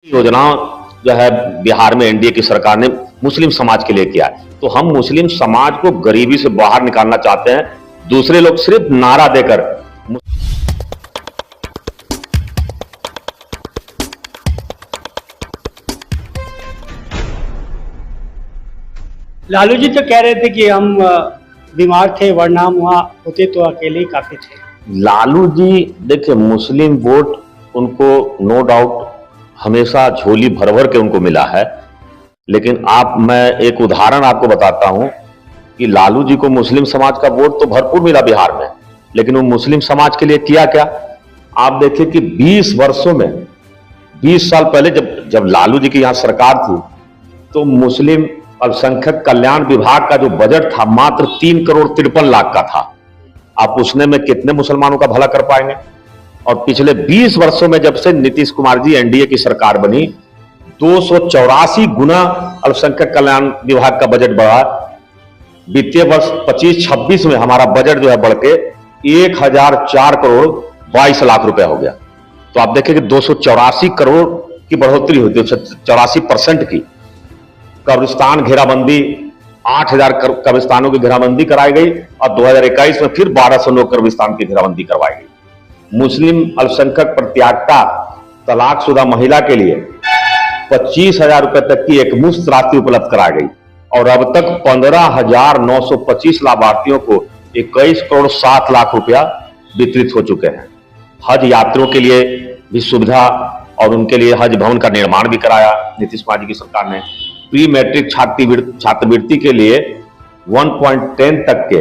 योजना जो है बिहार में एनडीए की सरकार ने मुस्लिम समाज के लिए किया है। तो हम मुस्लिम समाज को गरीबी से बाहर निकालना चाहते हैं। दूसरे लोग सिर्फ नारा देकर लालू जी तो कह रहे थे कि हम बीमार थे वरना हम वहाँ होते तो अकेले ही काफी थे। लालू जी देखिए, मुस्लिम वोट उनको नो डाउट हमेशा झोली भर भर के उनको मिला है। लेकिन मैं एक उदाहरण आपको बताता हूं कि लालू जी को मुस्लिम समाज का वोट तो भरपूर मिला बिहार में, लेकिन वो मुस्लिम समाज के लिए किया क्या? आप देखिए कि 20 वर्षों में 20 साल पहले जब लालू जी की यहां सरकार थी तो मुस्लिम अल्पसंख्यक कल्याण विभाग का जो बजट था मात्र 3,53,00,000 का था। आप उसने में कितने मुसलमानों का भला कर पाएंगे? और पिछले 20 वर्षों में जब से नीतीश कुमार जी एनडीए की सरकार बनी 284 गुना अल्पसंख्यक कल्याण विभाग का बजट बढ़ा। वित्तीय वर्ष 25-26 में हमारा बजट जो है बढ़ के 1004 करोड़ 22 लाख रुपया हो गया। तो आप देखें कि 284 करोड़ की बढ़ोतरी हुई, 84% की। कब्रिस्तान घेराबंदी 8000 कब्रिस्तानों की घेराबंदी कराई गई और 2021 में फिर 1209 कब्रिस्तान की घेराबंदी करवाई गई। मुस्लिम अल्पसंख्यक प्रत्यागता तलाकशुदा महिला के लिए 25,000 रुपए तक की एक मुफ्त राशि उपलब्ध कराई गई और अब तक 15,925 लाभार्थियों को 21 करोड़ 60 लाख रुपया वितरित हो चुके हैं। हज यात्रियों के लिए भी सुविधा और उनके लिए हज भवन का निर्माण भी कराया नीतीश कुमार जी की सरकार ने। प्री मैट्रिक छात्रवृत्ति के लिए 1.10 तक के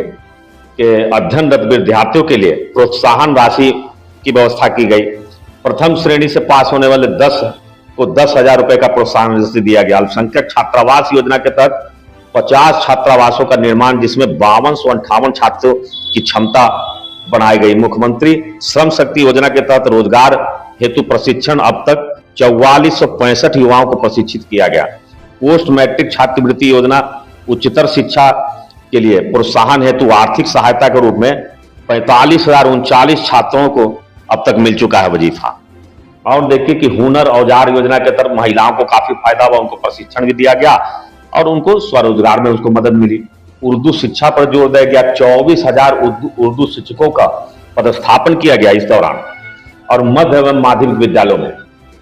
अध्ययनरत विद्यार्थियों के लिए प्रोत्साहन राशि की व्यवस्था की गई। प्रथम श्रेणी से पास होने वाले 10 को 10,000 रुपए का प्रोत्साहन राशि दिया गया। अल्पसंख्यक छात्रावास योजना के तहत 50 छात्रावासों का निर्माण, जिसमें 5258 छात्रों की क्षमता बनाई गई। मुख्यमंत्री श्रम शक्ति योजना के तहत रोजगार हेतु प्रशिक्षण अब तक 4465 युवाओं को प्रशिक्षित किया गया। पोस्ट मैट्रिक छात्रवृत्ति योजना उच्चतर शिक्षा के लिए प्रोत्साहन हेतु आर्थिक सहायता के रूप में 45,039 छात्रों को अब तक मिल चुका है वजीफा। और देखिए कि हुनर औजार योजना के तहत महिलाओं को काफी फायदा हुआ, उनको प्रशिक्षण भी दिया गया और उनको स्वरोजगार में उसको मदद मिली। उर्दू शिक्षा पर जोर दिया गया, 24,000 उर्दू शिक्षकों का पदस्थापन किया गया इस दौरान। और मध्य एवं माध्यमिक विद्यालयों में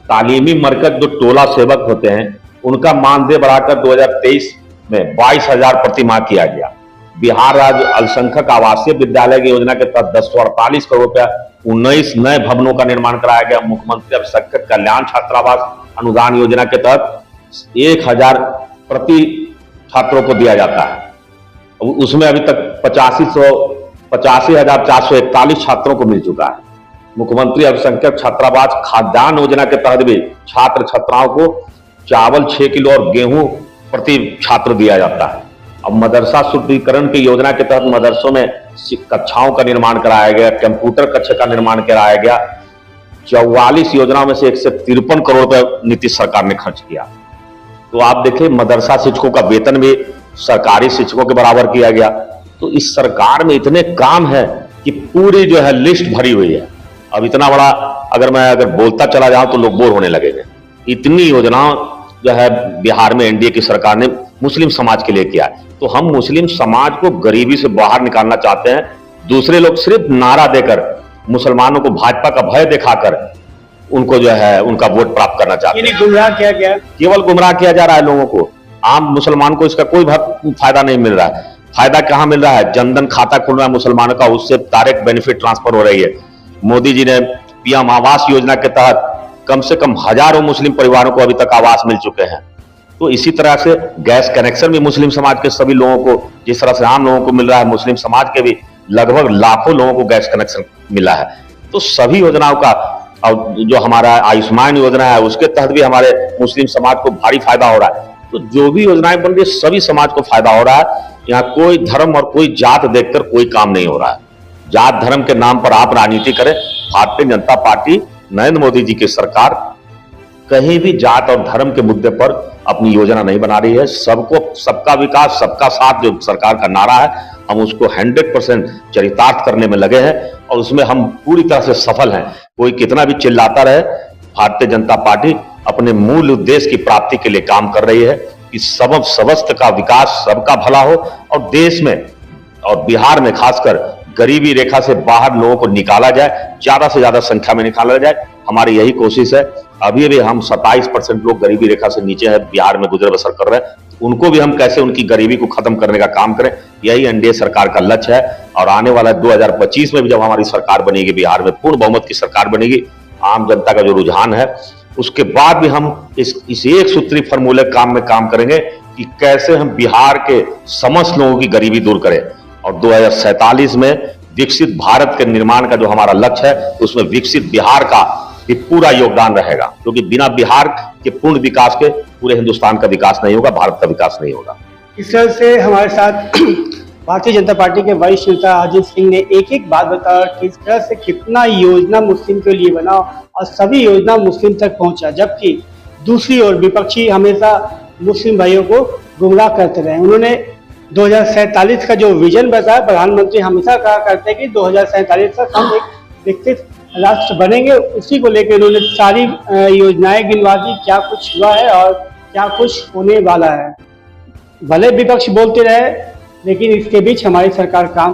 तालीमी मरकज जो टोला सेवक होते हैं उनका मानदेय बढ़ाकर 2023 में 22,000 प्रति माह किया गया। बिहार राज्य अल्पसंख्यक आवासीय विद्यालय की योजना के तहत 1048 करोड़ रुपया 19 नए भवनों का निर्माण कराया गया। मुख्यमंत्री अल्पसंख्यक कल्याण छात्रावास अनुदान योजना के तहत 1,000 प्रति छात्रों को दिया जाता है। उसमें अभी तक 85,441 छात्रों को मिल चुका है। मुख्यमंत्री अल्पसंख्यक छात्रावास खाद्यान्न योजना के तहत भी छात्र छात्राओं को चावल 6 किलो और गेहूं प्रति छात्र दिया जाता है। अब मदरसा सुदृढ़ीकरण की योजना के तहत मदरसों में कक्षाओं का निर्माण कराया गया, कंप्यूटर कक्ष का निर्माण कराया गया। 44 योजनाओं में से 153 करोड़ रुपए नीतीश सरकार ने खर्च किया। तो आप देखिए मदरसा शिक्षकों का वेतन भी सरकारी शिक्षकों के बराबर किया गया। तो इस सरकार में इतने काम है कि पूरी जो है लिस्ट भरी हुई है। अब इतना बड़ा अगर बोलता चला जाऊं तो लोग बोर होने लगेंगे। इतनी योजना जो है बिहार में एनडीए की सरकार ने मुस्लिम समाज के लिए किया है। तो हम मुस्लिम समाज को गरीबी से बाहर निकालना चाहते हैं। दूसरे लोग सिर्फ नारा देकर मुसलमानों को भाजपा का भय दिखाकर उनको जो है उनका वोट प्राप्त करना चाहते हैं। गुमराह किया गया, केवल गुमराह किया जा रहा है लोगों को। आम मुसलमान को इसका कोई फायदा नहीं मिल रहा है। फायदा कहां मिल रहा है? जनधन खाता खुल रहा है मुसलमानों का, उससे डायरेक्ट बेनिफिट ट्रांसफर हो रही है। मोदी जी ने पीएम आवास योजना के तहत कम से कम हजारों मुस्लिम परिवारों को अभी तक आवास मिल चुके हैं। तो इसी तरह से गैस कनेक्शन भी मुस्लिम समाज के सभी लोगों को, जिस तरह से आम लोगों को मिल रहा है, मुस्लिम समाज के भी लगभग लाखों लोगों को गैस कनेक्शन मिला है। तो सभी योजनाओं का, और जो हमारा आयुष्मान योजना है उसके तहत भी हमारे मुस्लिम समाज को भारी फायदा हो रहा है। तो जो भी योजनाएं बन रही है सभी समाज को फायदा हो रहा है। यहाँ कोई धर्म और कोई जात देखकर कोई काम नहीं हो रहा है। जात धर्म के नाम पर आप राजनीति करें। भारतीय जनता पार्टी नरेंद्र मोदी जी की सरकार कहीं भी जात और धर्म के मुद्दे पर अपनी योजना नहीं बना रही है। सबका विकास सबका साथ जो सरकार का नारा है, हम उसको 100% चरितार्थ करने में लगे हैं और उसमें हम पूरी तरह से सफल हैं। कोई कितना भी चिल्लाता रहे, भारतीय जनता पार्टी अपने मूल उद्देश्य की प्राप्ति के लिए काम कर रही है कि समस्त का विकास, सबका भला हो और देश में और बिहार में खासकर गरीबी रेखा से बाहर लोगों को निकाला जाए, ज्यादा से ज्यादा संख्या में निकाला जाए। हमारी यही कोशिश है। अभी भी हम 27% लोग गरीबी रेखा से नीचे है, बिहार में गुजर बसर कर रहे हैं। उनको भी हम कैसे उनकी गरीबी को खत्म करने का काम करें, यही एनडीए सरकार का लक्ष्य है। और आने वाला 2025 में भी जब हमारी सरकार बनेगी, बिहार में पूर्ण बहुमत की सरकार बनेगी, आम जनता का जो रुझान है, उसके बाद भी हम इस एक सूत्री फॉर्मूले काम में काम करेंगे कि कैसे हम बिहार के समस्त लोगों की गरीबी दूर करें। और 2047 में विकसित भारत के निर्माण का जो हमारा लक्ष्य है, उसमें विकसित बिहार का भी पूरा योगदान रहेगा, क्योंकि बिना बिहार के पूर्ण विकास के पूरे हिंदुस्तान का विकास नहीं होगा, भारत का विकास नहीं होगा। इस तरह से हमारे साथ भारतीय जनता पार्टी के वरिष्ठ नेता अजीत सिंह ने एक एक बात बताया कि इस तरह से कितना योजना मुस्लिम के लिए बना और सभी योजना मुस्लिम तक पहुंचा, जबकि दूसरी ओर विपक्षी हमेशा मुस्लिम भाइयों को गुमराह करते रहे। उन्होंने 2047 का जो विजन बताया, प्रधानमंत्री हमेशा कहा करते हैं कि 2047 तक हम एक विकसित राष्ट्र बनेंगे, उसी को लेकर उन्होंने सारी योजनाएं गिनवा दी, क्या कुछ हुआ है और क्या कुछ होने वाला है। भले विपक्ष बोलते रहे, लेकिन इसके बीच हमारी सरकार काम